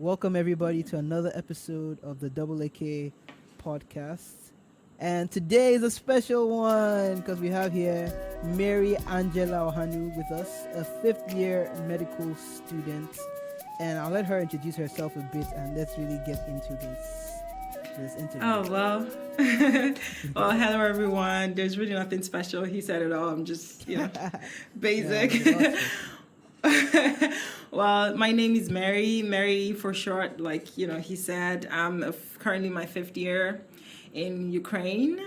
Welcome everybody to another episode of the Double AK podcast. And today is a special one because we have here Mary Angela Ohanu with us, a fifth year medical student. And I'll let her introduce herself a bit and let's really get into this interview. Oh, well. Well, hello, everyone. There's really nothing special. He said it all. I'm just, basic. Well, my name is Mary. Mary for short, he said. I'm currently my fifth year in Ukraine,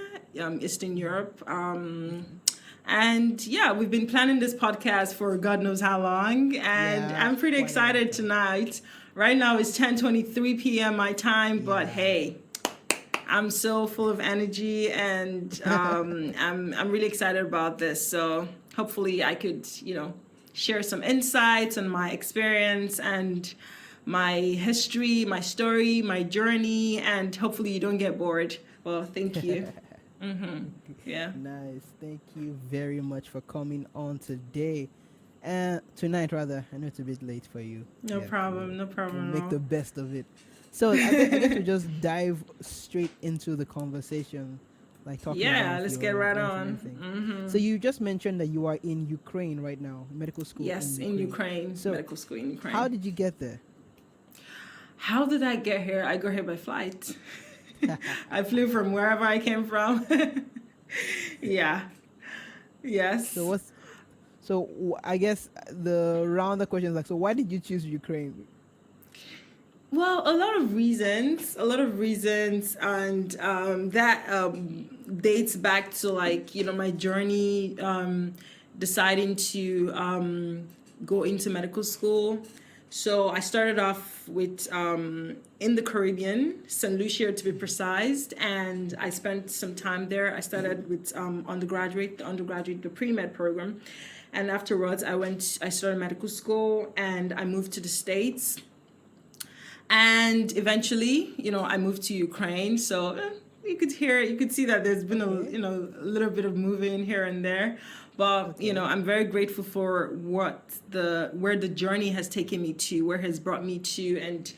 Eastern Europe. And yeah, we've been planning this podcast for God knows how long. And I'm pretty excited tonight. Right now it's 10:23 p.m. my time, but hey, I'm so full of energy and I'm really excited about this. So hopefully I could, share some insights on my experience and my history, my story, my journey, and hopefully you don't get bored. Well, thank you. Yeah. Nice. Thank you very much for coming on today. And tonight, rather. I know it's a bit late for you. No problem. No problem. Make the best of it. So I guess we just dive straight into the conversation, like talking. Yeah, let's get right on. So you just mentioned that you are in Ukraine right now, medical school. Yes, in Ukraine. So medical school in Ukraine. How did you get there? How did I get here? I got here by flight. I flew from wherever I came from. Yeah. Yes. So I guess the round of questions so why did you choose Ukraine? Well, a lot of reasons, and that dates back to my journey, deciding to go into medical school. So I started off with in the Caribbean, St. Lucia to be precise, and I spent some time there. I started with the pre-med program, and afterwards I started medical school, and I moved to the States. And eventually, I moved to Ukraine. So you could see that there's been a little bit of moving here and there. But, I'm very grateful for where the journey has taken me to, where it has brought me to, and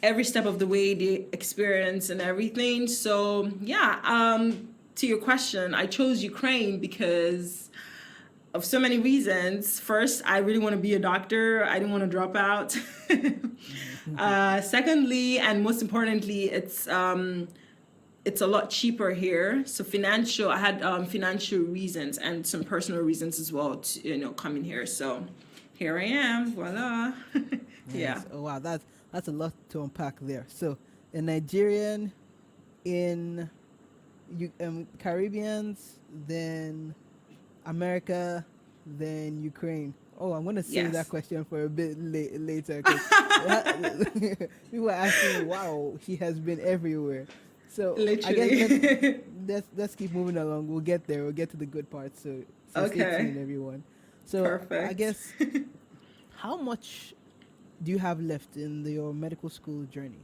every step of the way, the experience and everything. So, to your question, I chose Ukraine because of so many reasons. First, I really want to be a doctor. I didn't want to drop out. Secondly, and most importantly, it's a lot cheaper here. So I had financial reasons and some personal reasons as well to coming here. So here I am. Voila. Nice. Yeah. Oh wow, that's a lot to unpack there. So a Nigerian in Caribbeans, then America, then Ukraine. Oh, I'm going to save that question for a bit later. People are asking, wow, he has been everywhere. So literally. I guess let's keep moving along. We'll get there. We'll get to the good part. So okay. Stay tuned, everyone. So perfect. I guess, how much do you have left in your medical school journey?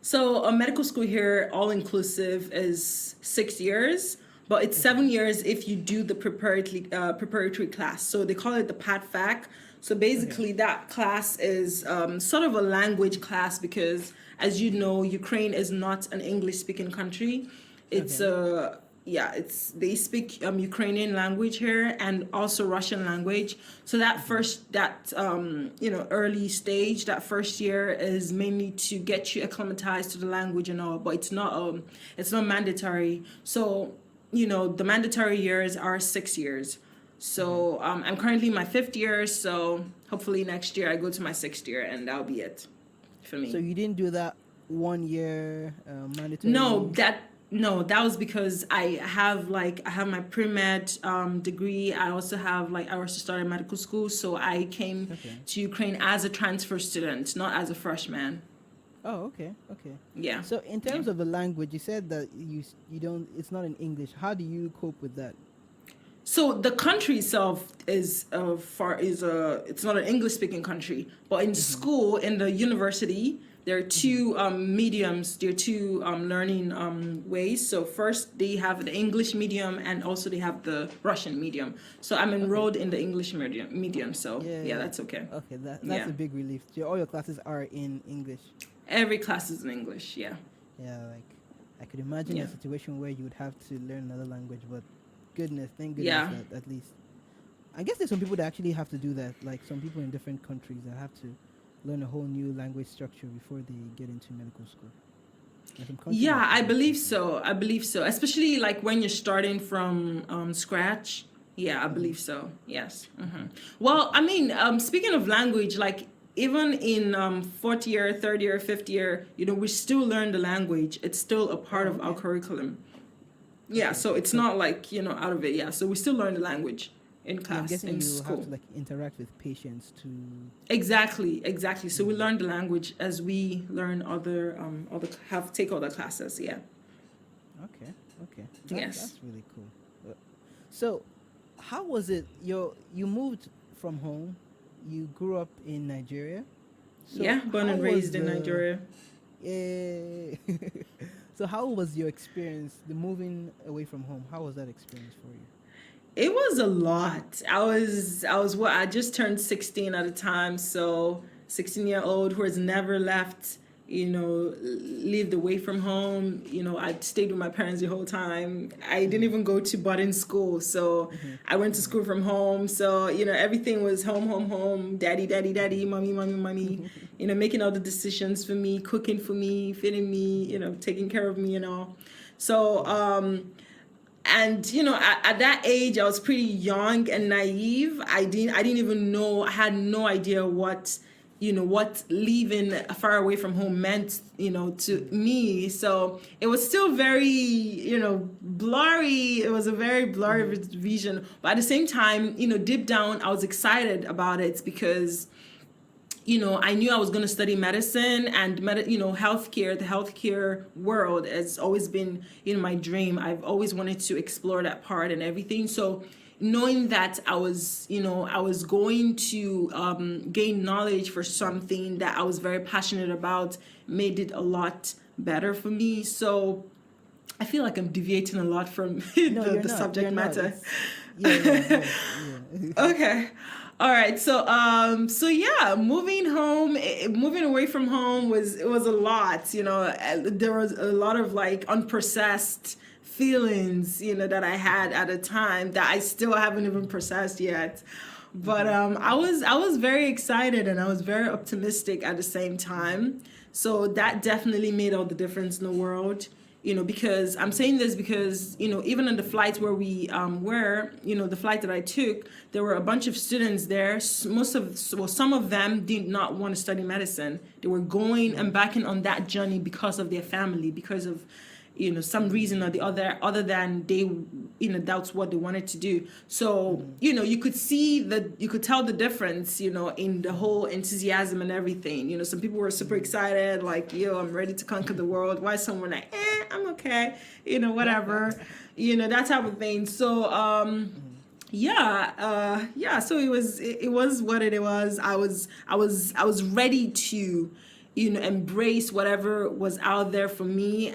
So a medical school here, all inclusive, is 6 years. But it's 7 years if you do the preparatory class. So they call it the PATFAC. So basically that class is sort of a language class because, as you know, Ukraine is not an English-speaking country. It's they speak Ukrainian language here and also Russian language. So that early stage, that first year is mainly to get you acclimatized to the language and all, but it's not mandatory. So the mandatory years are 6 years. So I'm currently in my fifth year. So hopefully next year I go to my sixth year and that'll be it for me. So you didn't do that 1 year mandatory? No, that was because I have my pre-med degree. I also started medical school. So I came to Ukraine as a transfer student, not as a freshman. Oh, okay. Yeah. So in terms of the language, you said that you don't. It's not in English. How do you cope with that? So the country itself is it's not an English speaking country, but in school, in the university, there are two mediums. There are two learning ways. So first they have the English medium, and also they have the Russian medium. So I'm enrolled in the English medium. So yeah, that's okay. Okay, that's Yeah. a big relief. All your classes are in English. Every class is in English. Yeah. Yeah, like I could imagine Yeah. a situation where you would have to learn another language, but goodness, thank goodness Yeah. that at least. I guess there's some people that actually have to do that. Like some people in different countries that have to learn a whole new language structure before they get into medical school. And some countries Yeah, have to I do believe that. so. I believe so. Especially like when you're starting from scratch. Yeah, I believe so. Yes. Well, I mean, speaking of language, like even in fourth year, third year, fifth year, we still learn the language. It's still a part of our Okay. curriculum. Yeah, Okay. so it's So, not like, out of it. Yeah, so we still learn the language in yeah, I'm class, guessing in you have school. to like interact with patients to. Exactly, exactly. So we learn the language as we learn take other classes. Yeah. Okay. Okay. Yes. That's really cool. So, how was it? You moved from home. You grew up in Nigeria. So Yeah, born how and was raised in Nigeria. Eh, so how was your experience, the moving away from home? How was that experience for you? It was a lot. I was what I just turned 16 at the time, so 16-year-old who has never left, lived away from home. I stayed with my parents the whole time. I didn't even go to boarding school, so I went to school from home. So, everything was home, home, home, daddy, daddy, daddy, mommy, mommy, mommy, making all the decisions for me, cooking for me, feeding me, taking care of me and all. So, and at that age I was pretty young and naive. I didn't even know. I had no idea what leaving far away from home meant, to me. So it was still very, blurry. It was a very blurry vision, but at the same time, deep down I was excited about it because I knew I was going to study medicine and healthcare. The healthcare world has always been, my dream. I've always wanted to explore that part and everything. So knowing that I was going to gain knowledge for something that I was very passionate about made it a lot better for me. So I feel like I'm deviating a lot from No, the you're not. subject You're not. matter. Yeah. Okay. All right. So yeah, moving home, moving away from home was a lot. There was a lot of like unprocessed feelings, that I had at a time that I still haven't even processed yet. But I was very excited and I was very optimistic at the same time. So that definitely made all the difference in the world. Because I'm saying this because, even on the flights where we were, the flight that I took, there were a bunch of students there. Some of them did not want to study medicine. They were going and backing on that journey because of their family, because of, some reason or the other than they, that's what they wanted to do. So, you could tell the difference, in the whole enthusiasm and everything. Some people were super excited, like, yo, I'm ready to conquer the world. Why someone like, I'm okay, whatever, that type of thing. So, so it was what it was. I was ready to embrace whatever was out there for me.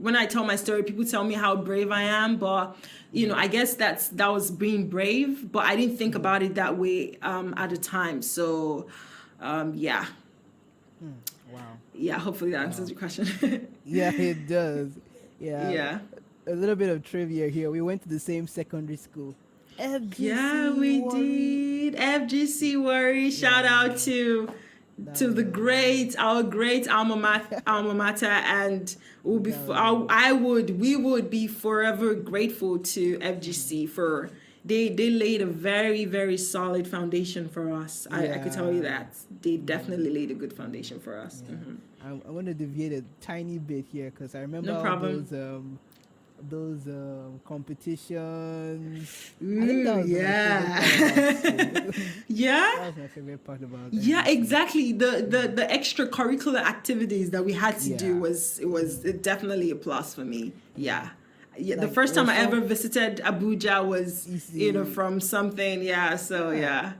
When I tell my story, people tell me how brave I am, but I guess that was being brave, but I didn't think about it that way at the time. So yeah. Wow. Yeah, hopefully that answers your question. Yeah, it does. Yeah. Yeah. A little bit of trivia here. We went to the same secondary school. Yeah, FGC we Warri. did. FGC Worry. Shout out to That the was our great alma mater, and we'll be that was we would be forever grateful to FGC for they laid a very, very solid foundation for us. I could tell you yeah. that they definitely laid a good foundation for us. Yeah. I want to deviate a tiny bit here because I remember No all problem. those competitions. I think that was my Yeah. favorite part about school. Yeah. That was my favorite part about Yeah, FGC. exactly. The extracurricular activities that we had to do Yeah. was it definitely a plus for me. Yeah, Yeah, the Like first it time was I ever some visited Abuja was, easy. from something. Yeah, so Yeah. yeah.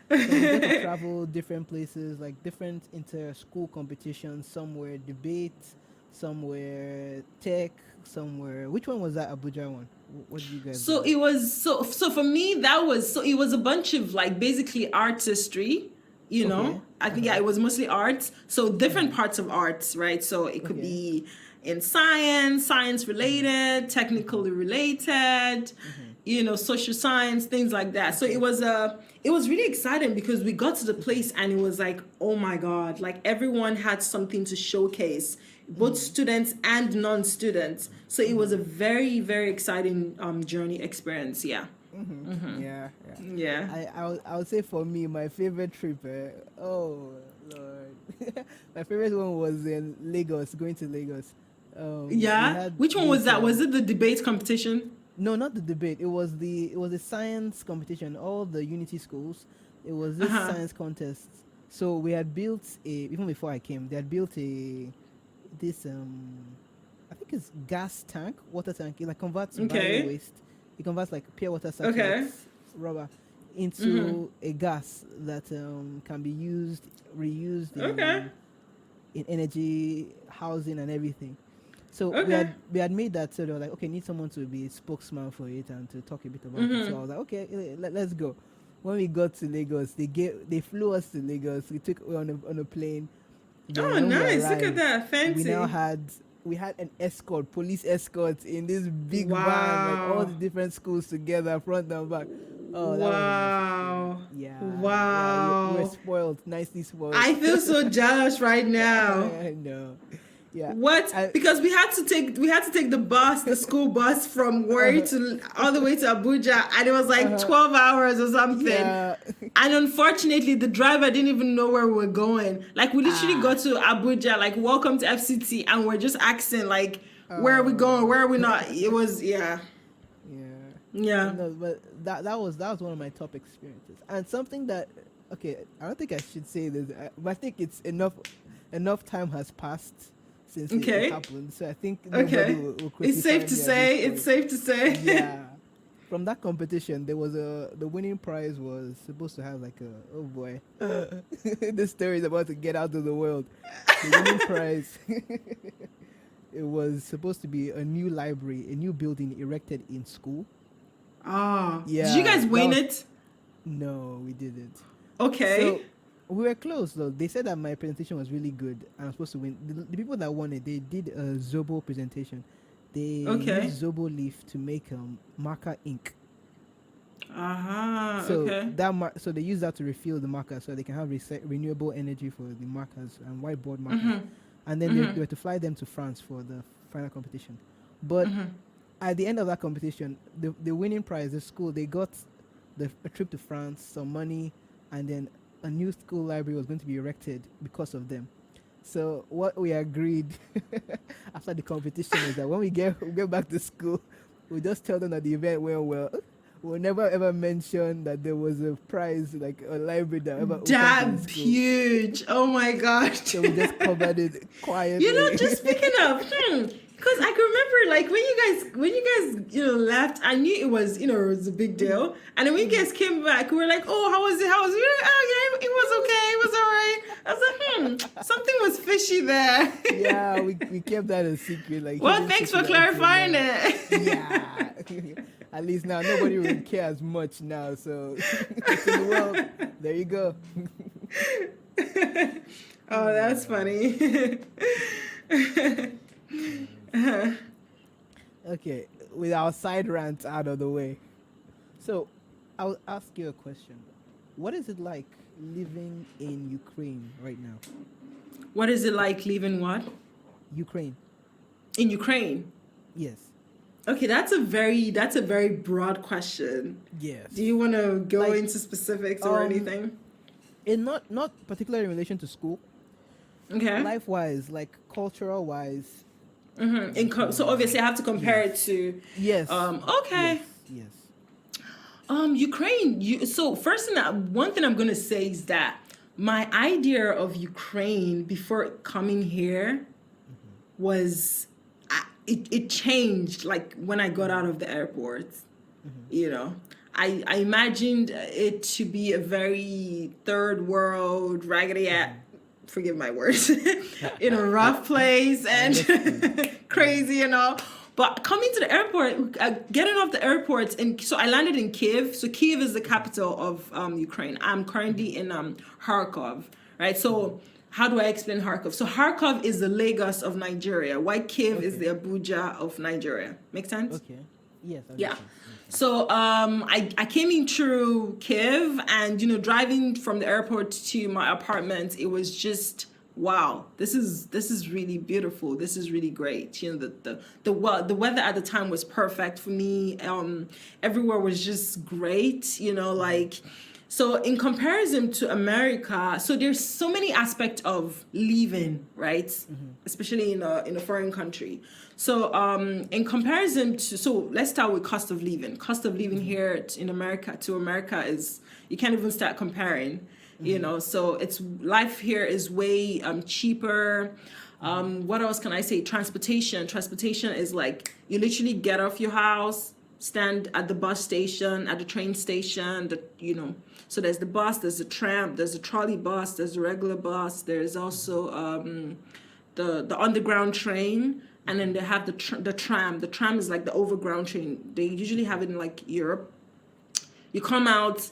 So we get to travel different places, like different inter-school competitions. Somewhere debate, somewhere tech, somewhere. Which one was that Abuja one? What did you guys do So there? it was so for me that was so it was a bunch of like basically artistry, Okay. I Uh think, yeah, huh. it was mostly arts. So different Mhm. parts of arts, right? So it could Okay. be in science Mhm. related, Mhm. technically related, Mhm. social science, things like that. So Okay. it was really exciting because we got to the Okay. place and it was like, oh my God, like everyone had something to showcase, both Mhm. students and non-students. So it was a Mhm. very, very exciting journey experience. Yeah. Mhm. Yeah. Yeah. Yeah. I would say for me, my favorite trip. Oh Lord, my favorite one was in Lagos. Going to Lagos. We Yeah. had Which one was this. that? Was it the debate competition? No, not the debate. It was a science competition. All the Unity schools. It was this Uh-huh. science contest. So we had built a even before I came. They had built a this I think it's gas tank, water tank. It like converts bio Okay. waste. It converts like pure water Okay. sachets, rubber, into a gas that can be used, reused Okay. in energy, housing, and everything. So Okay. we had made that, so they were like, okay, need someone to be a spokesman for it and to talk a bit about it. So I was like, okay, let's go. When we got to Lagos, they flew us to Lagos. We took on a plane. Then Oh, when we nice. Look at arrived, that. we now Fancy. had we had an escort, police escort in this big van, like all Wow. the different schools together, front and back. Oh, that was a nice experience. Wow. Yeah, we were Wow. spoiled, nicely spoiled. I feel so jealous right now. I know. Yeah, What? I, Because we had to take the bus, the school bus from Warri uh, to all the way to Abuja, and it was like uh, 12 hours or something. yeah. And unfortunately, the driver didn't even know where we were going. Like we literally Ah. got to Abuja, like welcome to FCT, and we're just asking like, where are we going? Oh. Where are we not? It was yeah, Yeah. yeah. No, but that was one of my top experiences, and something that okay, I don't think I should say this, but I think it's enough time has passed since it Okay, happened, so I think nobody okay. will It's crucify safe to me at this say. It's point. safe to say. Yeah. From that competition, there was the winning prize was supposed to have like a oh boy, this story is about to get out of the world. The winning prize, it was supposed to be a new library, a new building erected in school. Ah, did you Yeah, guys that win was it? no, we didn't. Okay, So we were close though. They said that my presentation was really good and I was supposed to win. The people that won it, they did a Zobo presentation. They okay. used Zobo leaf to make marker ink. Uh-huh. So Okay. so they use that to refill the markers so they can have renewable energy for the markers and whiteboard markers. And then they were to fly them to France for the final competition. But at the end of that competition, the winning prize, the school, they got a trip to France, some money, and then a new school library was going to be erected because of them. So what we agreed after the competition is that when we get back to school, we just tell them that the event went well. We'll never ever mention that there was a prize, like a library that ever opened in the That school. huge. Oh my god. So we just covered it Just quietly. speaking of, because I can remember like when you guys left, I knew it was it was a big deal, and then when you guys came back, we were like, oh, how was it? How was it? Oh yeah, it was okay. It was alright. I was like, something was fishy there. Yeah, we kept that a secret, like Well, hidden thanks for secret until clarifying now. it. Yeah. At least now nobody will care as much now. So it's in the world. There you go. Oh, that's funny. Okay, with our side rants out of the way. So I'll ask you a question. What is it like living in Ukraine right now? What is it like leaving what? Ukraine. In Ukraine? Yes. Okay, that's a very broad question. Yes. Do you want to go Like into specifics or um anything? in not particularly in relation to school, Okay. life wise, like cultural wise. So obviously I have to compare Yes. it to Yes. Yes. okay. Yes. Ukraine, so one thing I'm going to say is that my idea of Ukraine before coming here was it changed like when I got out of the airport. You know, I imagined it to be a very third world, raggedy forgive my words, in a rough place and crazy and all. But coming to the airport, getting off the airport, and so I landed in Kiev. So Kiev is the capital of Ukraine. I'm currently in Kharkov, right? So how do I explain Kharkov? So Kharkov is the Lagos of Nigeria, while Kiev is the Abuja of Nigeria. Make sense? Okay. Yes. Yeah. So I came in through Kiev, and driving from the airport to my apartment, it was just wow. This is really beautiful. This is really great. The weather at the time was perfect for me. Everywhere was just great. Like. So in comparison to America, so there's so many aspects of living, right? Especially in a foreign country. So in comparison to, so let's start with cost of living. Cost of living here in America to America is, you can't even start comparing, so it's life here is way cheaper. What else can I say? Transportation is like, you literally get off your house, stand at the bus station, at the train station, so there's the bus, there's the tram, there's the trolley bus, there's the regular bus, there's also the underground train, and then they have the tram. The tram is like the overground train. They usually have it in like Europe. You come out,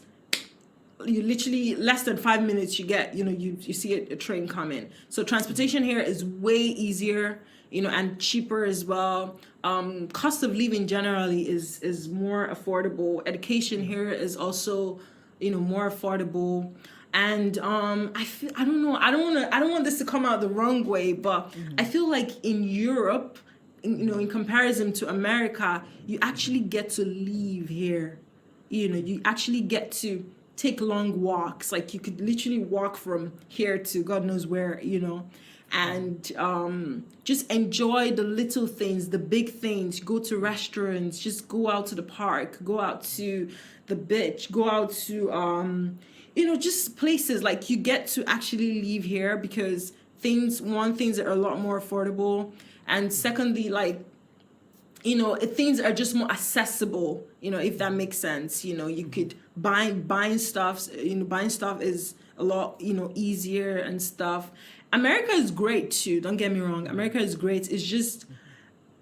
you literally less than 5 minutes you get, you see a train coming. So transportation here is way easier, and cheaper as well. Cost of living generally is more affordable. Education here is also, more affordable. And I don't know, I don't want this to come out the wrong way, but I feel like in Europe, in comparison to America, you actually get to live here. You actually get to take long walks. Like you could literally walk from here to God knows where, and just enjoy the little things, the big things. Go to restaurants, just go out to the park, go out to the beach, go out to just places. Like you get to actually live here because things are a lot more affordable, and secondly, like things are just more accessible, if that makes sense. You could buying stuff, buying stuff is a lot easier and stuff. America is great too, don't get me wrong. America is great. It's just,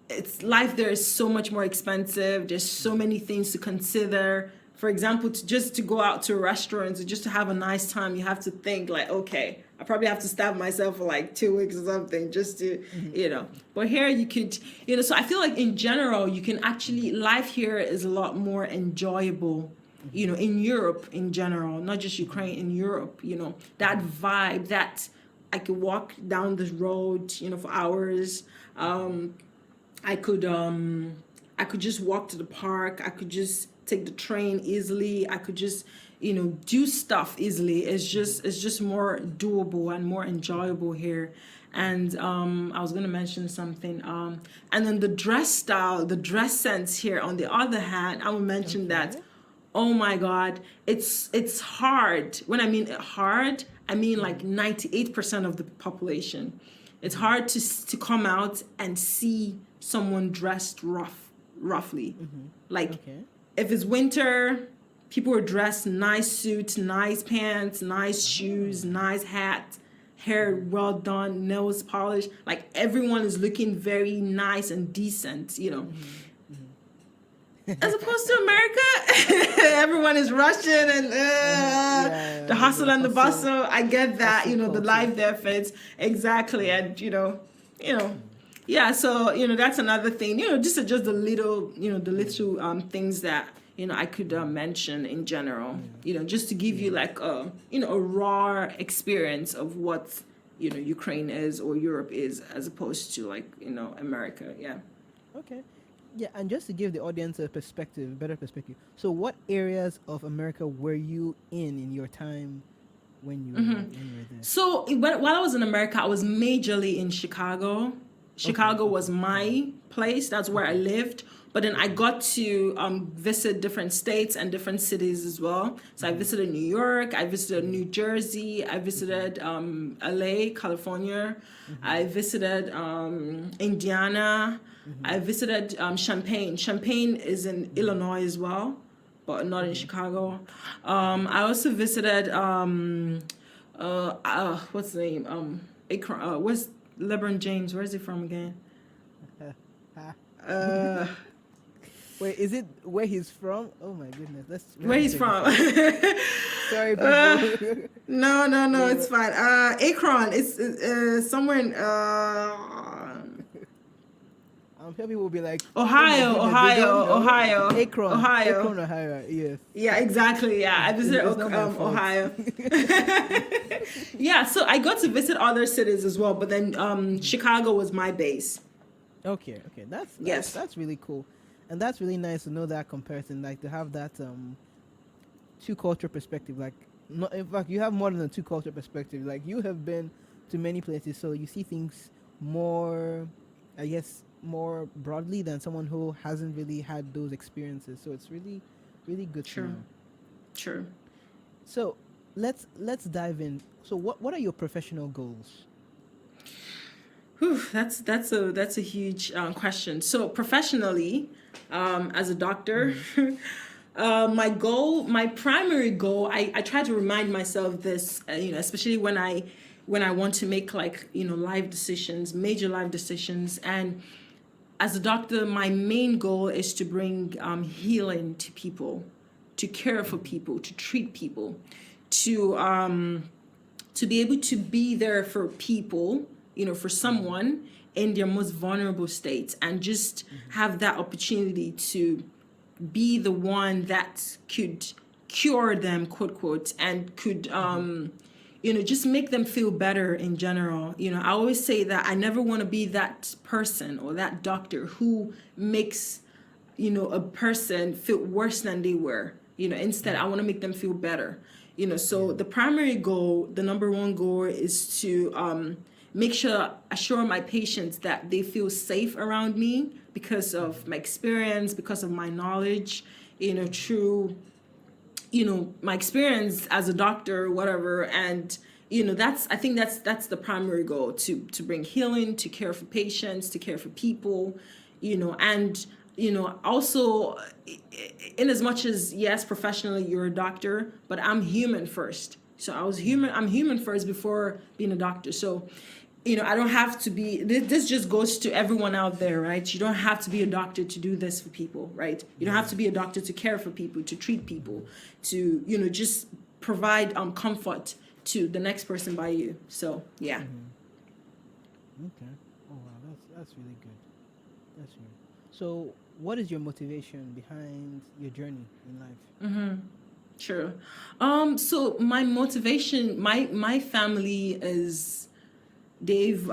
it's life there is so much more expensive. There's so many things to consider. For example, to go out to restaurants or just to have a nice time, you have to think like, okay, I probably have to stab myself for like 2 weeks or something just to, But here you could, so I feel like in general, you can actually, life here is a lot more enjoyable, in Europe in general, not just Ukraine, in Europe, that vibe, that I could walk down the road, for hours. I could just walk to the park. I could just take the train easily. I could just, do stuff easily. It's just more doable and more enjoyable here. And I was going to mention something. And then the dress style, the dress sense here, on the other hand, I will mention that, oh my God, it's hard. When I mean hard, I mean like 98% of the population. It's hard to come out and see someone dressed roughly. Like if it's winter, people are dressed nice suits, nice pants, nice shoes, nice hat, hair well done, nails polished. Like everyone is looking very nice and decent, As opposed to America, everyone is rushing and the hustle and the bustle. I get that, the life there fits exactly, and yeah. So that's another thing. Just the little, things that I could mention in general. Just to give you like a raw experience of what Ukraine is or Europe is, as opposed to like America. Yeah. Okay. Yeah, and just to give the audience a better perspective. So, what areas of America were you in your time when you were there? So, while I was in America, I was majorly in Chicago. Chicago was my place. That's where I lived. But then I got to visit different states and different cities as well. So I visited New York, I visited New Jersey, I visited LA, California, I visited Indiana, I visited Champaign. Champaign is in Illinois as well, but not in Chicago. I also visited what's the name? Akron. Where's LeBron James? Where is he from again? Uh, Wait, is it where he's from? Oh my goodness, we where have to he's take this from? out. Sorry, people. No, Yeah, it's fine. Akron. It's somewhere in I'm sure people will be like, "Oh my Ohio, goodness, they don't know." Ohio, Akron, Ohio. Akron, Ohio. Yes, Yeah, exactly. Yeah, I visited it's not my fault. Ohio. Yeah, so I got to visit other cities as well, but then Chicago was my base. Okay, okay, Yes. that's really cool, and that's really nice to know that comparison, like to have that two culture perspective. Like, not in fact, you have more than a two culture perspective. Like, you have been to many places, so you see things more, I guess, more broadly than someone who hasn't really had those experiences. So it's really, really good to True. know. True. So let's dive in. So what are your professional goals? Whew, that's a huge question. So professionally, as a doctor, my primary goal, I try to remind myself this, especially when I want to make like life decisions, major life decisions, and as a doctor, my main goal is to bring healing to people, to care for people, to treat people, to be able to be there for people, for someone in their most vulnerable states, and just have that opportunity to be the one that could cure them, quote quote, and could just make them feel better in general. I always say that I never want to be that person or that doctor who makes a person feel worse than they were. Instead, I want to make them feel better. So the primary goal, the number one goal, is to assure my patients that they feel safe around me because of my experience, because of my knowledge, through my experience as a doctor, whatever. And I think that's the primary goal, to bring healing, to care for patients, to care for people, and also, in as much as, yes, professionally you're a doctor, but I'm human first. So I'm human first before being a doctor. So I don't have to be, this just goes to everyone out there, right? You don't have to be a doctor to do this for people, right? You don't have to be a doctor to care for people, to treat people, to just provide comfort to the next person by you. So yeah. Okay. Oh wow, that's really good. That's really. So, what is your motivation behind your journey in life? Sure. So my motivation, my family is, they've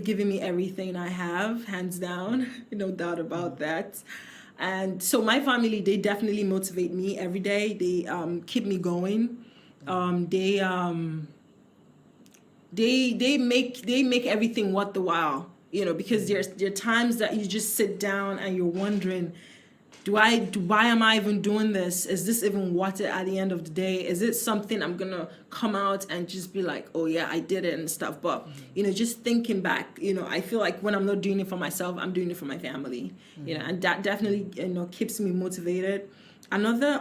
given me everything I have, hands down, no doubt about that. And so my family, they definitely motivate me every day. They keep me going. They make everything worth the while. Because there are times that you just sit down and you're wondering, why am I even doing this? Is this even worth it at the end of the day? Is it something I'm gonna come out and just be like, oh yeah, I did it and stuff? But just thinking back, I feel like when I'm not doing it for myself, I'm doing it for my family. And that definitely keeps me motivated. Another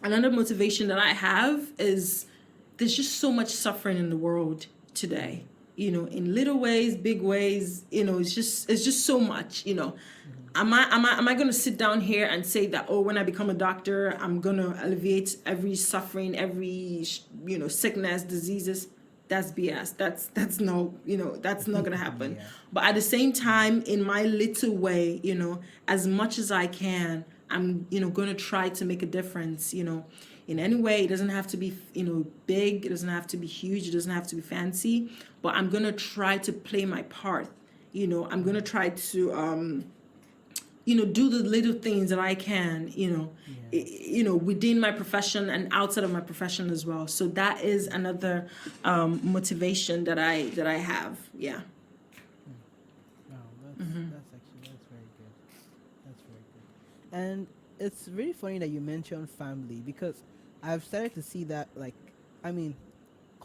motivation that I have is, there's just so much suffering in the world today. In little ways, big ways. It's just so much. Am I going to sit down here and say that, oh, when I become a doctor, I'm going to alleviate every suffering, every sickness, diseases? That's BS. That's no, that's not going to happen. Yeah. But at the same time, in my little way, as much as I can, I'm going to try to make a difference. In any way. It doesn't have to be big. It doesn't have to be huge. It doesn't have to be fancy. But I'm going to try to play my part. I'm going to try to do the little things that I can, within my profession and outside of my profession as well. So that is another motivation that I have. Yeah. Wow, that's actually that's very good. And it's really funny that you mentioned family because I've started to see that, like, I mean,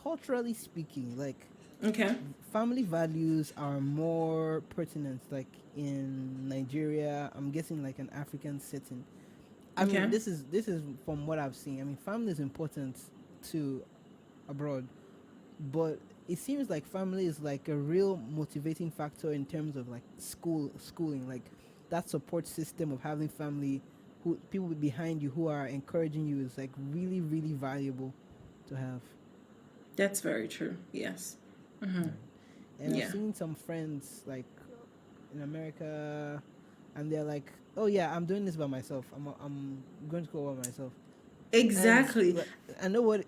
culturally speaking, like, Okay. family values are more pertinent, like in Nigeria. I'm guessing like an African setting. I mean, Okay. this is from what I've seen. I mean, family is important to abroad, but it seems like family is like a real motivating factor in terms of like schooling, like that support system of having family, who people behind you who are encouraging you is like really really valuable to have. That's very true. Yes. Right. And I've Yeah. seen some friends like in America, and they're like, "Oh yeah, I'm doing this by myself. I'm going to school by myself." And Exactly. like, I know what.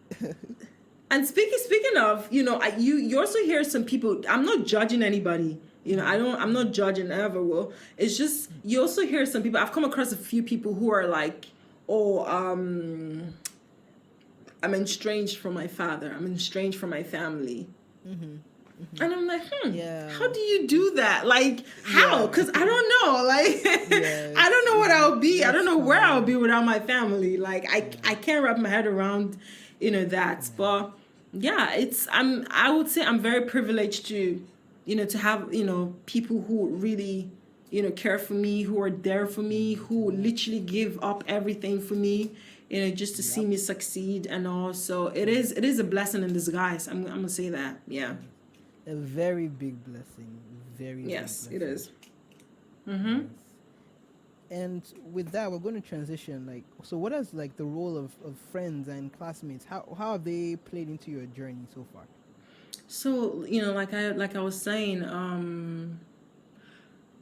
And speaking of, you also hear some people. I'm not judging anybody. Mhm. I'm not judging. I ever will. It's just you also hear some people. I've come across a few people who are like, oh, I'm estranged from my father. I'm estranged from my family. Mhm. Mhm. And I'm like, how Yeah. do you do that? Like, how? Yeah. Because I don't know. Yeah. Like, I don't know what It's I'll be. I don't less know where I'll be common. without my family. Like, I Yeah. can't wrap my head around, that. Yeah. But yeah, I would say I'm very privileged to have, people who really, care for me, who are there for me, who Yep. literally give up everything for me, just to see Yep. me succeed and all. So it is a blessing in disguise. I'm gonna say that. Yeah. Yes. A very big blessing. Very big Yes, it blessing. is. Mm-hmm. Yes. And with that, we're going to transition. Like, so what is like the role of friends and classmates? How have they played into your journey so far? So, like I was saying,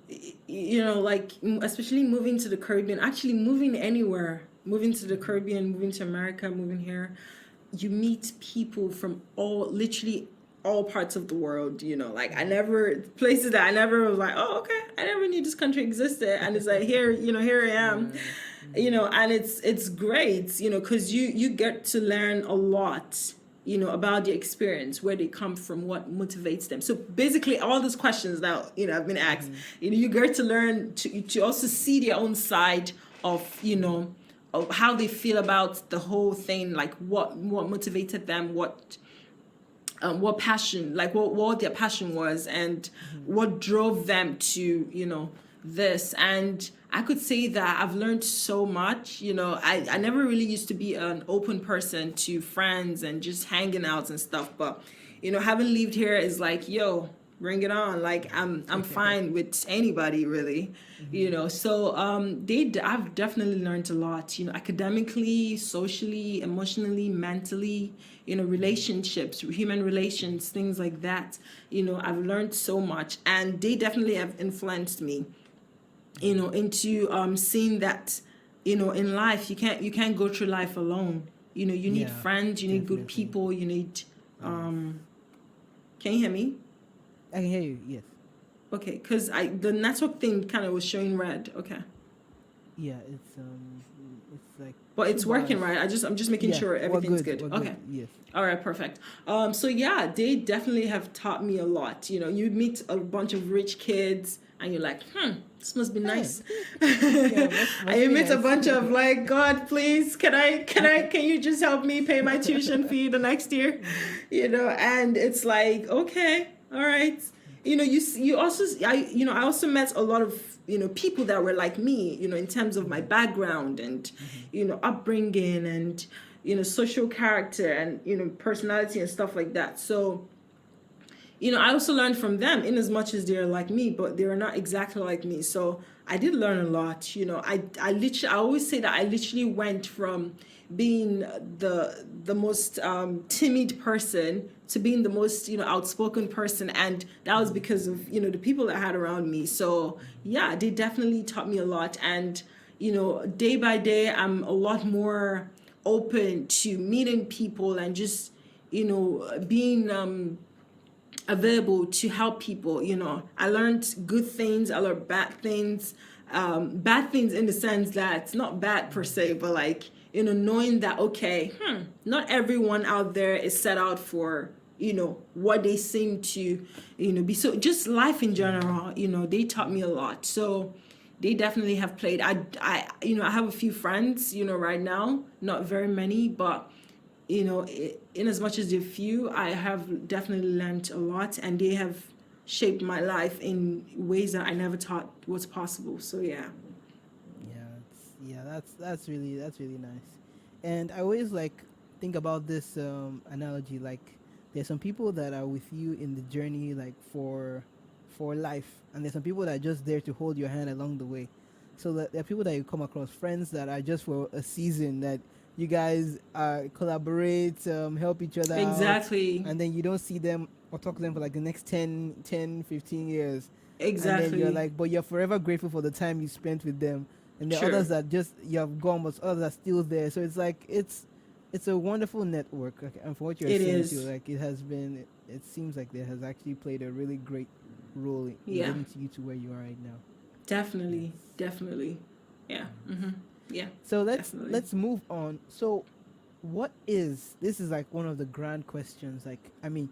like especially moving to the Caribbean, actually moving anywhere, moving to the Mhm. Caribbean, moving to America, moving here, you meet people from literally all parts of the world. Like I Mhm. never places that I never was like, oh, okay, I never knew this country existed, and it's like here, here I am, Yeah. Mhm. and it's great, because you get to learn a lot, about the experience, where they come from, what motivates them. So basically, all those questions that have been asked, Mhm. you get to learn to also see their own side of of how they feel about the whole thing, like what motivated them, what passion, like what their passion was, and Mhm. what drove them to this. And I could say that I've learned so much. I Mhm. never really used to be an open person to friends and just hanging out and stuff, but having lived here is like, yo, bring it on. Like I'm fine with anybody really. Mhm. So I've definitely learned a lot, academically, socially, emotionally, mentally, Mhm. relationships, human relations, things like that. I've learned so much, and they definitely have influenced me, Mhm. into seeing that, in life you can't go through life alone. You need Yeah. friends, you need good Definitely. people, you need Yes. can you hear me? I can hear you. Yes. Okay, because I the network thing kind of was showing red. Okay. Yeah. It's like But two it's working, bars. right? I'm just making Yeah. sure We're everything's good. good. We're good. Okay. Yes. All right, perfect. So yeah, they definitely have taught me a lot. You meet a bunch of rich kids, and you're like, this must be Huh. nice. Yeah. And Must you be meet a nice. bunch of like, God, please, can you just help me pay my tuition fee the next year? Mhm. And it's like, okay, all right. You also, I also met a lot of people that were like me, in terms of my Mhm. background and Mhm. upbringing and social character and personality and stuff like that. So I also learned from them, in as much as they're like me, but they're not exactly like me. So I did learn a lot. I always say that I literally went from being the most timid person to being the most outspoken person, and that was Mhm. because of the people that I had around me. So yeah, they definitely taught me a lot, and day by day I'm a lot more open to meeting people and just being available to help people. I learned good things, I learned bad things. Bad things in the sense that it's not bad per Mhm. se, but like knowing that, okay, not everyone out there is set out for what they seem to be. So just life in Mhm. general, they taught me a lot. So they definitely have played. I have a few friends, right now, not very many, but in as much as they're few, I have definitely learned a lot, and they have shaped my life in ways that I never thought was possible. So yeah. Yeah, that's really nice. And I always like think about this analogy, like there's some people that are with you in the journey, like for life, and there's some people that are just there to hold your hand along the way. So that there are people that you come across, friends that are just for a season, that you guys collaborate, help each other out, Exactly. and then you don't see them or talk to them for like the next 10, 10, 15 years, and then you're Exactly. like, but you're forever grateful for the time you spent with them. And the Sure. others that just you have gone, but others are still there. So it's like it's a wonderful network. Like, and for what you're It saying too, is. like it has been, it seems like it has actually played a really great role in Yeah. getting to you to where you are right now. Definitely. Yes. Definitely. Yeah. Nice. Yeah. So Definitely. let's move on. So what is, this is like one of the grand questions. Like, I mean,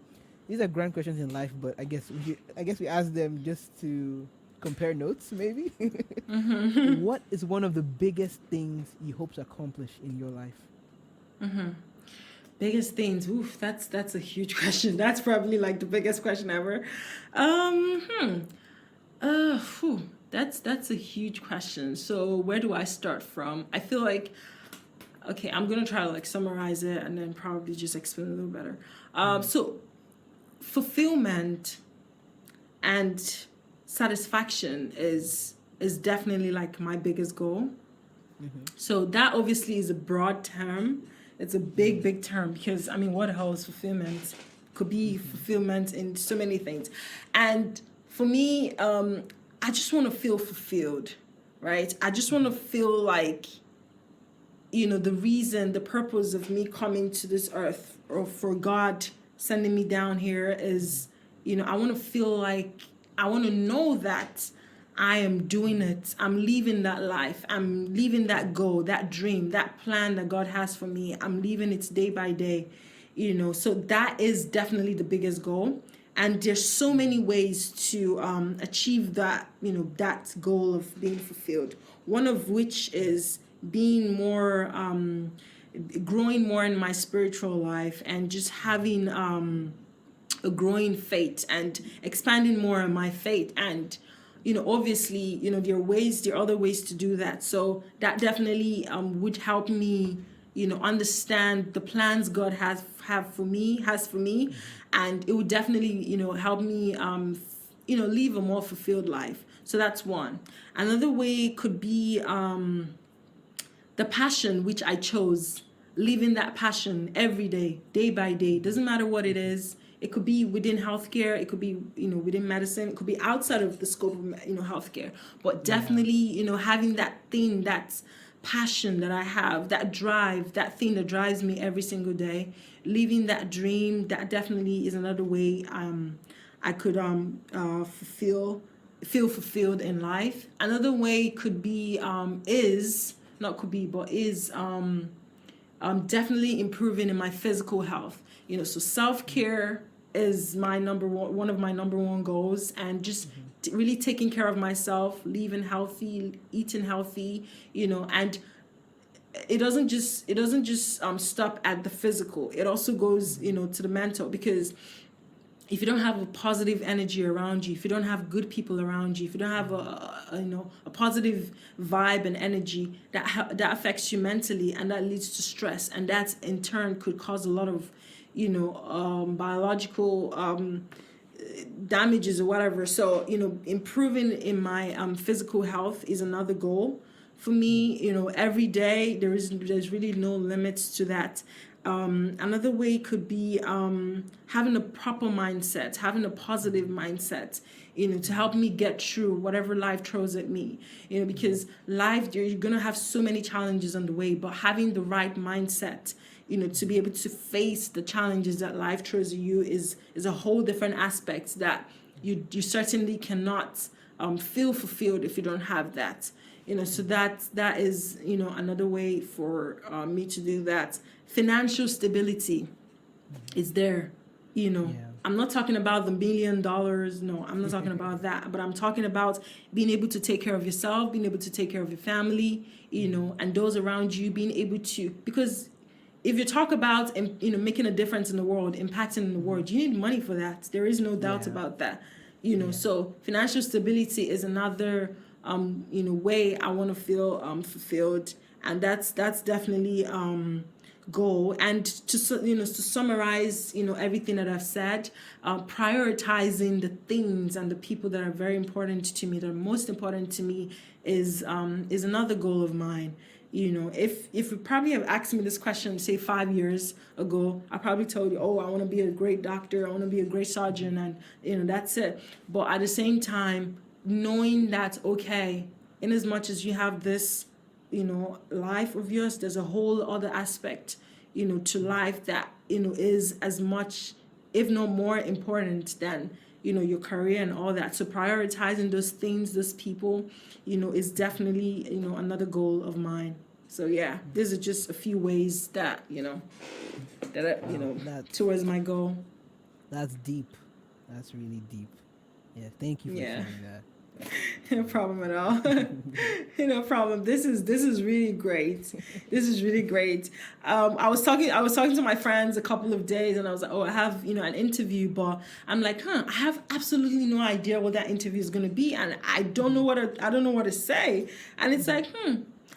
these are grand questions in life, but I guess we ask them just to compare notes, maybe. What is one of the biggest things you hope to accomplish in your life? Biggest things. Oof, that's a huge question. That's probably like the biggest question ever. Hmm. That's a huge question. So where do I start from? I feel like, okay, I'm gonna try to like summarize it and then probably just explain a little better. So fulfillment and satisfaction is definitely like my biggest goal. Mm-hmm. So that obviously is a broad term. It's a big term because I mean, what the hell is fulfillment? Could be Mm-hmm. fulfillment in so many things, and for me, I just want to feel fulfilled, right? I just want to feel like the reason, the purpose of me coming to this earth, or for God sending me down here is, I want to feel like, I want to know that I am doing it. I'm living that life. I'm living that goal, that dream, that plan that God has for me. I'm living it day by day, So that is definitely the biggest goal. And there's so many ways to achieve that, that goal of being fulfilled. One of which is being more, growing more in my spiritual life, and just having a growing faith and expanding more on my faith. And obviously, there are other ways to do that. So that definitely would help me understand the plans God has for me, and it would definitely help me live a more fulfilled life. So that's one. Another way could be the passion which I chose, living that passion every day, day by day. Doesn't matter what it is. It could be within healthcare. It could be within medicine. It could be outside of the scope of healthcare. But Yeah. definitely having that thing, that passion that I have, that drive, that thing that drives me every single day, living that dream. That definitely is another way I could feel fulfilled in life. Another way could be is not could be but is definitely improving in my physical health. So self-care is my one of my number one goals, and just really taking care of myself, living healthy, eating healthy, and it doesn't just stop at the physical. It also goes to the mental, because if you don't have a positive energy around you, if you don't have good people around you, if you don't have a positive vibe and energy, that affects you mentally, and that leads to stress, and that in turn could cause a lot of biological damages or whatever. So improving in my physical health is another goal for me. Every day there's really no limits to that. Another way could be having a proper mindset, having a positive mindset, to help me get through whatever life throws at me. Because life, you're gonna have so many challenges on the way, but having the right mindset, to be able to face the challenges that life throws at you is a whole different aspect that you certainly cannot feel fulfilled if you don't have that. So that is another way for me to do that. Financial stability is there, you know Yeah. I'm not talking about the $1 million. No, I'm not talking about that. But I'm talking about being able to take care of yourself, being able to take care of your family, and those around you, being able to, because if you talk about, making a difference in the world, impacting in the world, you need money for that. There is no doubt about that. So financial stability is another, way I want to feel fulfilled, and that's definitely goal. And to summarize everything that I've said, prioritizing the things and the people that are very important to me, that are most important to me, is another goal of mine. If you probably have asked me this question, say 5 years ago, I probably told you, oh, I want to be a great doctor, I want to be a great surgeon, and that's it. But at the same time, knowing that, okay, in as much as you have this life of yours, there's a whole other aspect to life that is as much, if not more important than your career and all that. So prioritizing those things, those people, is definitely another goal of mine. So yeah, these are just a few ways that towards my goal. That's deep. That's really deep. Yeah, thank you for sharing that. No problem at all. No problem. This is really great. This is really great. I was talking to my friends a couple of days, and I was like, oh, I have an interview, but I'm like, I have absolutely no idea what that interview is going to be, and I don't know what to say. And it's like,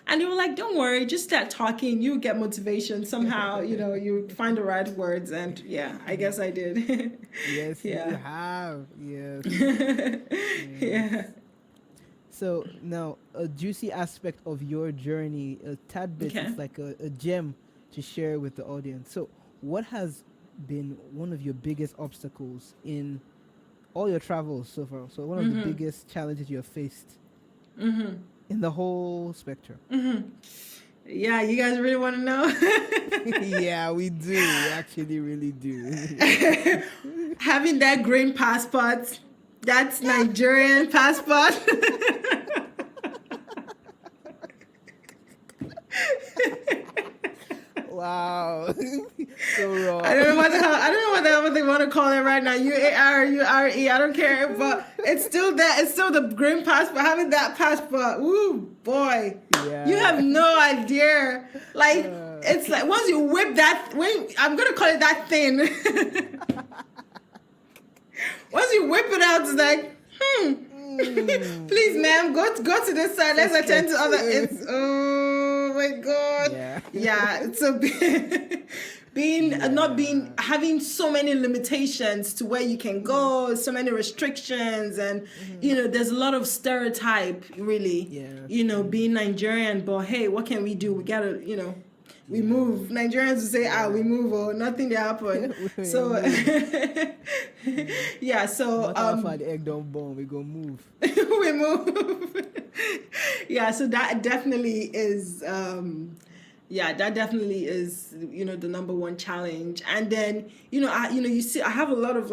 And they were like, don't worry, just start talking. You get motivation somehow. You find the right words. And yeah, I guess I did. Yes, you have. Yes. Yeah. So now, a juicy aspect of your journey, a tad bit, it's like a gem to share with the audience. So what has been one of your biggest obstacles in all your travels so far? So one of the biggest challenges you have faced in the whole spectrum? Yeah, you guys really want to know? Yeah, we do. We actually really do. Having that green passport, that's Nigerian passport. Wow. So wrong. I don't know what they want to call it right now. UARURE, I don't care, but it's still that. It's still the green passport. Having that passport, ooh boy, you have no idea. Like it's like once you whip that, I'm gonna call it that thing. Once you whip it out, it's like, please, ma'am, go to this side. Let's attend to other. It's oh my god, yeah. So having so many limitations to where you can go, so many restrictions, and there's a lot of stereotype, really. Being Nigerian, but hey, what can we do? We gotta, we move. Nigerians will say, we move, or nothing to happen. So, yeah, so... the egg don't burn, we go move. We move. Yeah, so that definitely is... that definitely is, the number one challenge. And then, you see, I have a lot of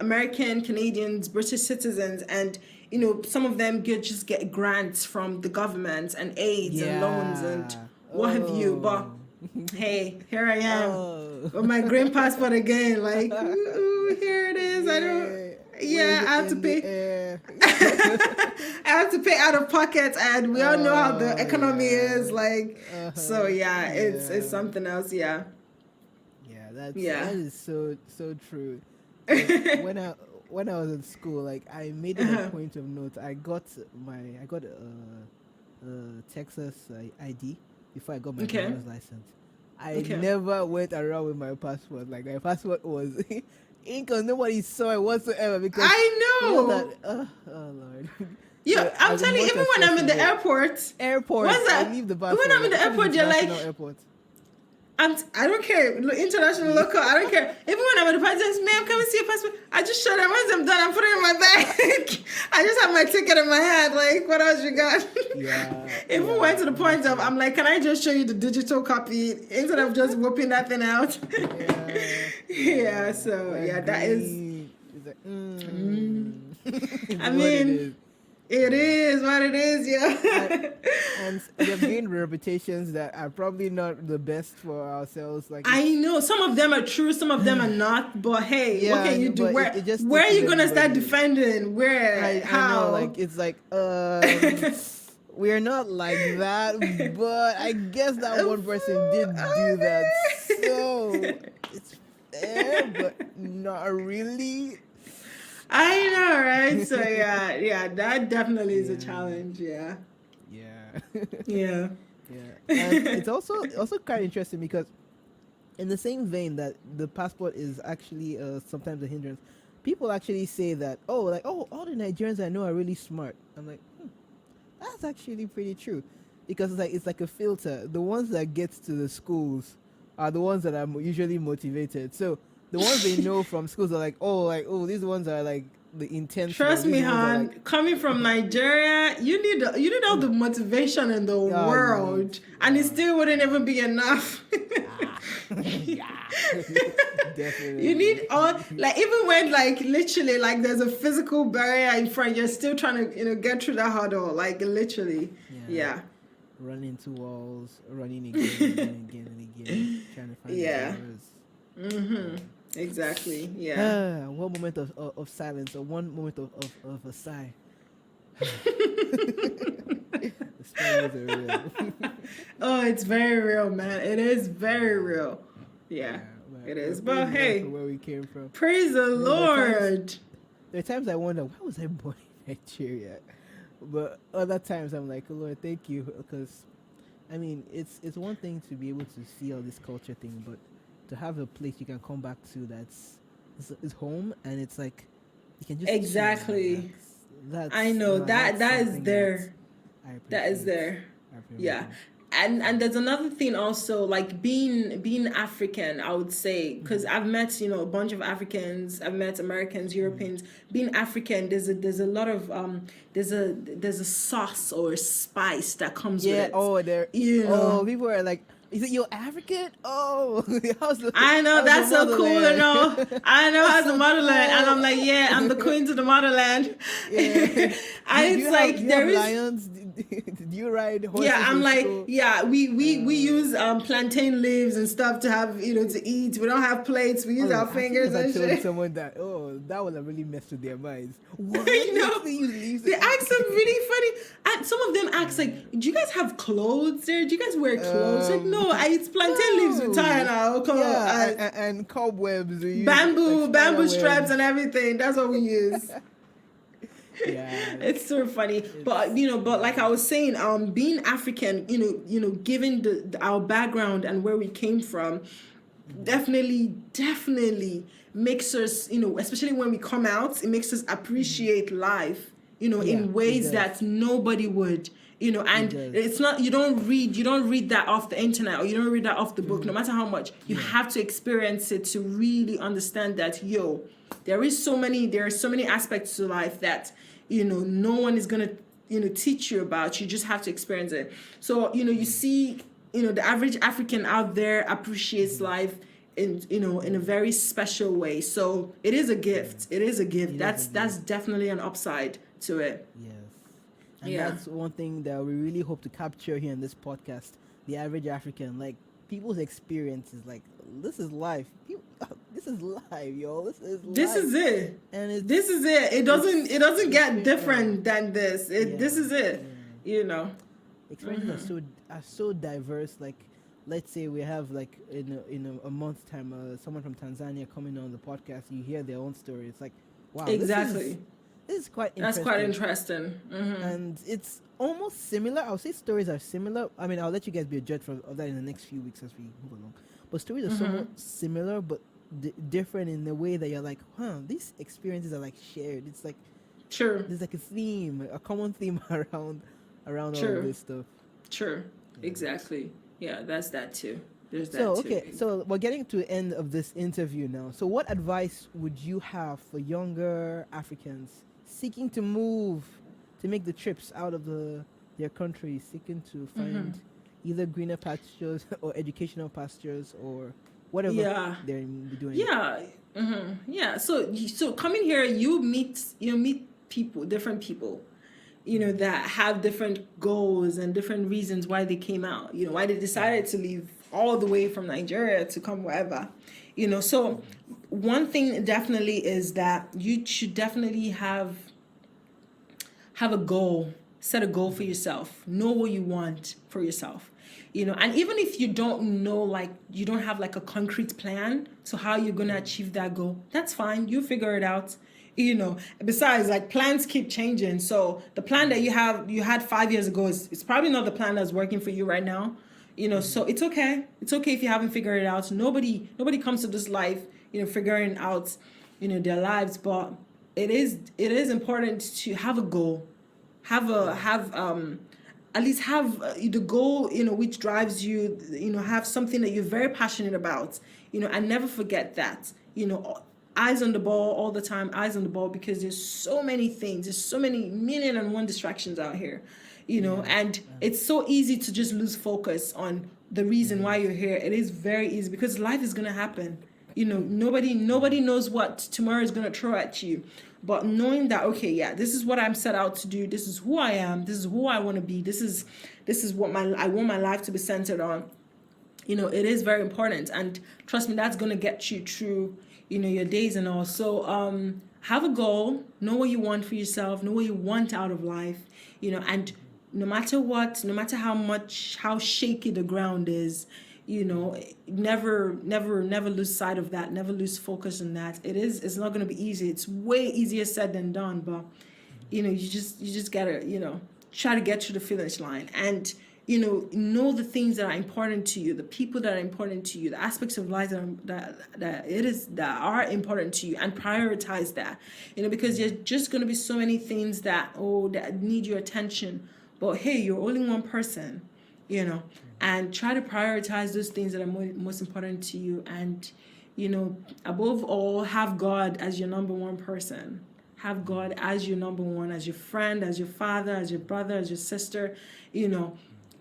American, Canadians, British citizens, and, some of them just get grants from the government and aids and loans and what have you. But hey, here I am with my green passport again. Like, ooh, here it is. I have to pay. I have to pay out of pocket, and we all know how the economy is. Like, so yeah, it's something else. Yeah. That is so true. Like, when I was in school, like I made it a point of note. I got a Texas ID before I got my driver's license. I never went around with my passport. Like my passport was because nobody saw it whatsoever. Because I know that. Oh Lord. Yeah, so I'm telling you, even when I'm in the airport, what's that? I leave the passport. When I'm in the airport, you're like, I don't care, international, local, I don't care. Even when I'm at the passport, ma'am, come and see your passport. I just show them. Once I'm done, I'm putting it in my bag. I just have my ticket in my hand. Like, what else you got? Even went to the point of, I'm like, can I just show you the digital copy instead of just whooping that thing out? So that is. Like, I mean. It is what it is, and, yeah. and we have gained reputations that are probably not the best for ourselves. Like I it's know some of them are true, some of them are not. But hey, what yeah, can you do? but Where it just where are touches you gonna start everybody. defending? Where? I know, How? like it's like we're not like that, but I guess that one person did do that, so it's fair, but not really. I know, right? So yeah, yeah, that definitely is a Yeah, challenge. Yeah, yeah, yeah. yeah, and it's also kind of interesting because in the same vein that the passport is actually sometimes a hindrance, people actually say that all the Nigerians I know are really smart. I'm like, that's actually pretty true, because it's like a filter. The ones that get to the schools are the ones that are usually motivated. So the ones they know from schools are like, these ones are like the intense ones. Trust These me, ones are like, Han. Coming from Nigeria, you need all the motivation in the yeah, you need, world, and it still wouldn't even be enough. ah, yeah, You definitely, need all, like, even when, like, literally, like, there's a physical barrier in front, you're still trying to, get through that hurdle, like, literally. yeah. Yeah. Running into walls, running again and again and again and again, trying to find the Yeah. errors. Mm-hmm. Exactly. Yeah. One moment of silence, or one moment of a sigh. The struggles are real. Oh, it's very real, man. It is very real. Yeah, Yeah, it we're is. praise But God for hey, where we came from. praise the There are times Lord. I wonder, why was I born in Nigeria? But other times I'm like, oh, Lord, thank you, because I mean, it's one thing to be able to see all this culture thing, but to have a place you can come back to is home, and it's like you can just chill and relax. Exactly. I That's know that that's that is something that there. I That is appreciate. there. I Yeah. appreciate. And there's another thing also, like being African, I would say, because I've met, a bunch of Africans, I've met Americans, Europeans. Being African, there's a lot of there's a sauce or a spice that comes with Yeah. it. Oh, there. You Oh, know. people are like, "Is it you're African? Oh, I know how's the that's so cool and motherland? all. I know That's how's the so motherland, and cool." I'm like, yeah, I'm the queen to the motherland, Yeah. and Do it's you have like there is. lions? Do you ride Yeah, horses I'm in like, school? yeah, we Uh, use plantain leaves and stuff to have, to eat. We don't have plates. We use oh, our I think fingers if I and told shit. someone that, oh, that would have really messed with their minds. What? You You know, actually use leaves they to ask some eat? really funny. And some of them ask like, "Do you guys have clothes there? Do you guys wear clothes?" Like, um, no, it's plantain leaves we tie on no. our Yeah, and cobwebs. We use like spider bamboo straps webs. and everything. That's what we use. Yeah, It's so funny, but it's but like I was saying, being African, given our background and where we came from, definitely makes us, especially when we come out, it makes us appreciate life, yeah, in it ways does. that nobody would, It and does. it's not, you don't read that off the internet, or you don't read that off the book, no matter how much. You Yeah. have to experience it to really understand that, there are so many aspects to life that, no one is gonna, teach you about. You just have to experience it. So, you see, the average African out there appreciates life in a very special way. So it is a gift. It is a gift. It is a That's gift. definitely an upside to it. Yes. And Yeah. that's one thing that we really hope to capture here in this podcast. The average African, like people's experience is like, this is life. This is life, yo. This is This life. is it. And it's This is it. It doesn't get different than this. This yeah, is it. yeah. You know. Experiences are so diverse. Like, let's say we have like in a month's time, someone from Tanzania coming on the podcast. You hear their own story. It's like, wow, Exactly. this is quite That's interesting. quite interesting. And it's almost similar. I'll say stories are similar. I mean, I'll let you guys be a judge of that in the next few weeks as we move along. But stories are somewhat similar, but different in the way that you're like, these experiences are like shared. It's like True. there's like a theme, a common theme around all True. of this stuff. True. Exactly. Yeah, that's that too. There's that So too. okay, so we're getting to the end of this interview now. So what advice would you have for younger Africans seeking to move, to make the trips out of their country, seeking to find either greener pastures or educational pastures or whatever Yeah. they're doing? Yeah. Yeah. So coming here, you meet people, different people. that have different goals and different reasons why they came out, why they decided to leave all the way from Nigeria to come wherever. So one thing definitely is that you should definitely have a goal, set a goal for yourself, know what you want for yourself. And even if you don't know, like you don't have like a concrete plan to how you're going to achieve that goal, that's fine, you figure it out. Besides, like, plans keep changing, so the plan that you had 5 years ago is it's probably not the plan that's working for you right now. So it's okay if you haven't figured it out. Nobody comes to this life figuring out their lives, but it is important to have a goal, have at least have the goal which drives you, have something that you're very passionate about, and never forget that, eyes on the ball all the time, eyes on the ball, because there's so many things, there's so many million and one distractions out here, and it's so easy to just lose focus on the reason why you're here. It is very easy, because life is going to happen. Nobody knows what tomorrow is going to throw at you. But knowing that, okay, yeah, this is what I'm set out to do, this is who I am, this is who I want to be, this is what I want my life to be centered on, it is very important. And trust me, that's going to get you through your days and all. So have a goal, know what you want for yourself, know what you want out of life, and no matter what, no matter how shaky the ground is, never lose sight of that, never lose focus on that. It's not going to be easy, it's way easier said than done, but you just gotta try to get to the finish line, and know the things that are important to you, the people that are important to you, the aspects of life that are important to you, and prioritize that, because there's just going to be so many things that need your attention, but hey, you're only one person, and try to prioritize those things that are most important to you. And above all, have God as your number one person. Have God as your number one, as your friend, as your father, as your brother, as your sister,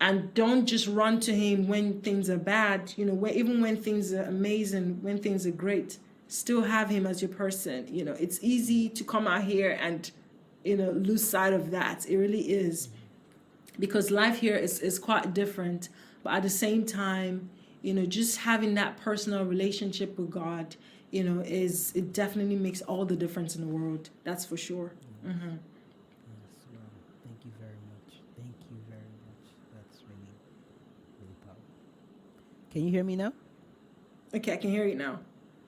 and don't just run to him when things are bad, even when things are amazing, when things are great, still have him as your person. It's easy to come out here and lose sight of that. It really is, because life here is quite different. But at the same time, just having that personal relationship with God, it definitely makes all the difference in the world. That's for sure. Mm-hmm. Yes, well, thank you very much. Thank you very much. That's really, really powerful. Can you hear me now? Okay, I can hear you now.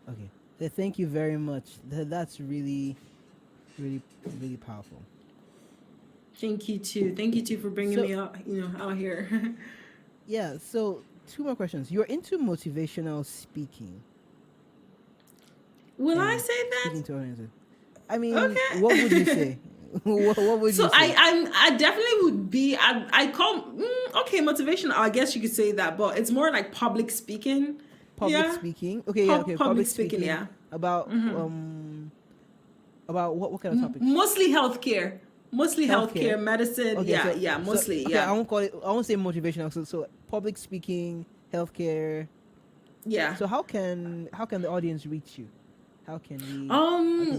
Okay. So thank you very much. That's really, really, really powerful. Thank you too. Thank you too for bringing So, me out here. yeah, so two more questions. You're into motivational speaking Will I and say that? speaking to audiences. I mean, what would you Okay. say? What would So you say? I definitely would be. I call okay, motivation. I guess you could say that, but it's more like public speaking. Public Yeah, speaking. Okay, yeah, okay. public Public speaking. speaking Yeah. about what kind of topics? Mostly healthcare. Mostly Healthcare. healthcare, medicine. Okay, Yeah, so yeah. so Mostly. okay, Yeah. I won't say motivational. So public speaking, healthcare. Yeah. So how can the audience reach you? How can they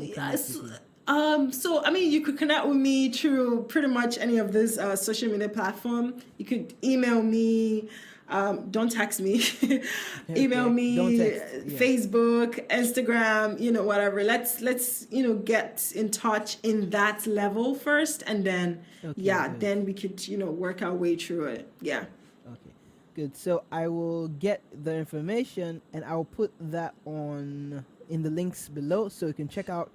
connect Yes. with you? So I mean, you could connect with me through pretty much any of this social media platform. You could email me. Don't text me. Email Okay, don't me. text. Yeah. Facebook, Instagram. Whatever. Let's get in touch in that level first, and then Okay, yeah, good. then we could work our way through it. Yeah. Okay, good. So I will get the information and I will put that on in the links below, so you can check out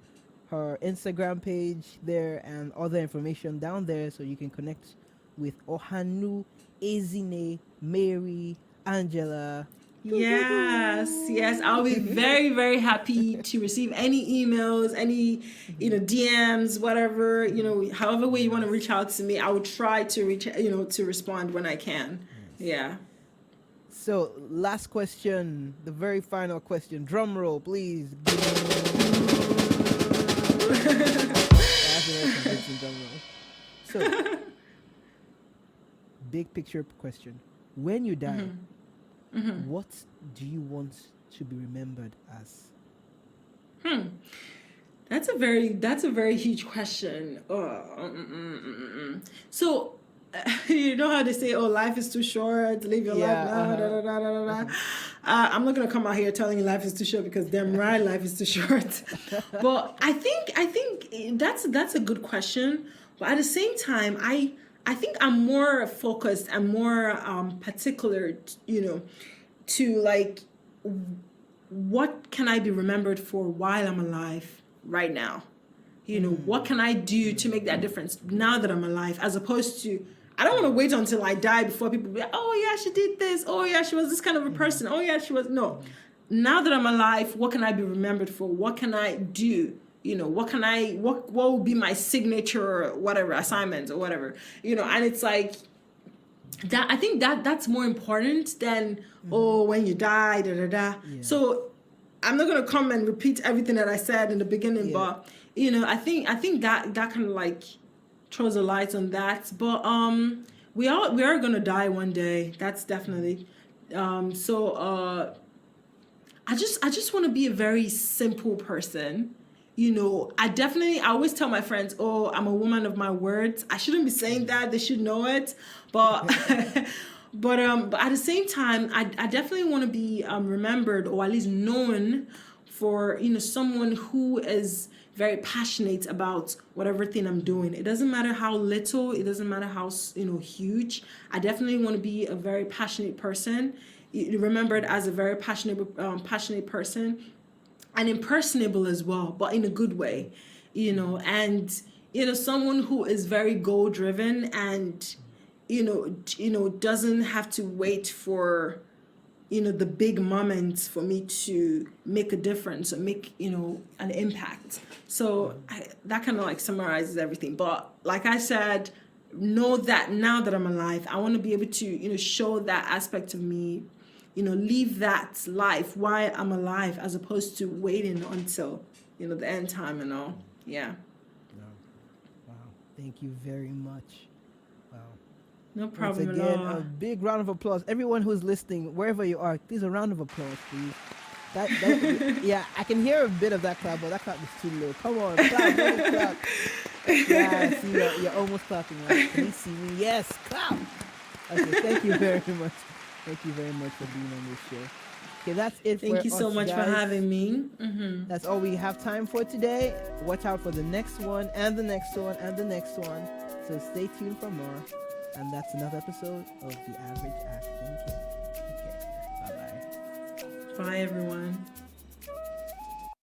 her Instagram page there and other information down there, so you can connect with Ohanu, Ezinne, Mary, Angela. Doo, doo, Yes, yes, I'll be doo. very, very happy to receive any emails, any, DMs, whatever, however way you want to reach out to me. I will try to to respond when I can. Yes. Yeah. So last question, the very final question. Drum roll, please. That's a very convincing drum roll. So, big picture question. When you die, what do you want to be remembered as? That's a very huge question. So, you know how they say, "Oh, life is too short. Live your life Yeah. now." Da, da, da, da, da, da. I'm not gonna come out here telling you life is too short because damn right, life is too short. But I think that's a good question. But at the same time, I think I'm more focused and more particular, to like what can I be remembered for while I'm alive right now? What can I do to make that difference now that I'm alive, as opposed to I don't want to wait until I die before people be like, oh yeah, she did this. Oh yeah, she was this kind of a person. Oh yeah, she was no. Now that I'm alive, what can I be remembered for? What can I do? What will be my signature or whatever assignments or whatever? And it's like that I think that's more important than when you die, da da da. Yeah. So I'm not gonna come and repeat everything that I said in the beginning, Yeah. but I think that kind of like throws a light on that. But we are gonna die one day. That's definitely. So I just want to be a very simple person. I always tell my friends, oh, I'm a woman of my words. I shouldn't be saying that. They should know it. But but at the same time, I definitely want to be remembered, or at least known for, someone who is very passionate about whatever thing I'm doing. It doesn't matter how little, it doesn't matter how, huge. I definitely want to be a very passionate person, remembered as a very passionate person, and impersonable as well, but in a good way, and someone who is very goal driven, and doesn't have to wait for the big moments for me to make a difference or make an impact. So that kind of like summarizes everything. But like I said, know that now that I'm alive, I want to be able to show that aspect of me, live that life while I'm alive, as opposed to waiting until the end time and all. Yeah. Wow. Thank you very much. Wow. No Once problem again, at all. a big round of applause. Everyone who's listening, wherever you are, please a round of applause, please. Yeah, I can hear a bit of that clap, but that clap is too low. Come on, clap, really clap. Yeah, see, you're almost clapping. Right? Can you see me? Yes, clap. Okay, thank you very much. Thank you very much for being on this show. Okay, that's it for Thank you so us, much for guys. having me. That's all we have time for today. Watch out for the next one, and the next one, and the next one. So stay tuned for more. And that's another episode of The Average African Kid. Okay, bye-bye. Bye, everyone.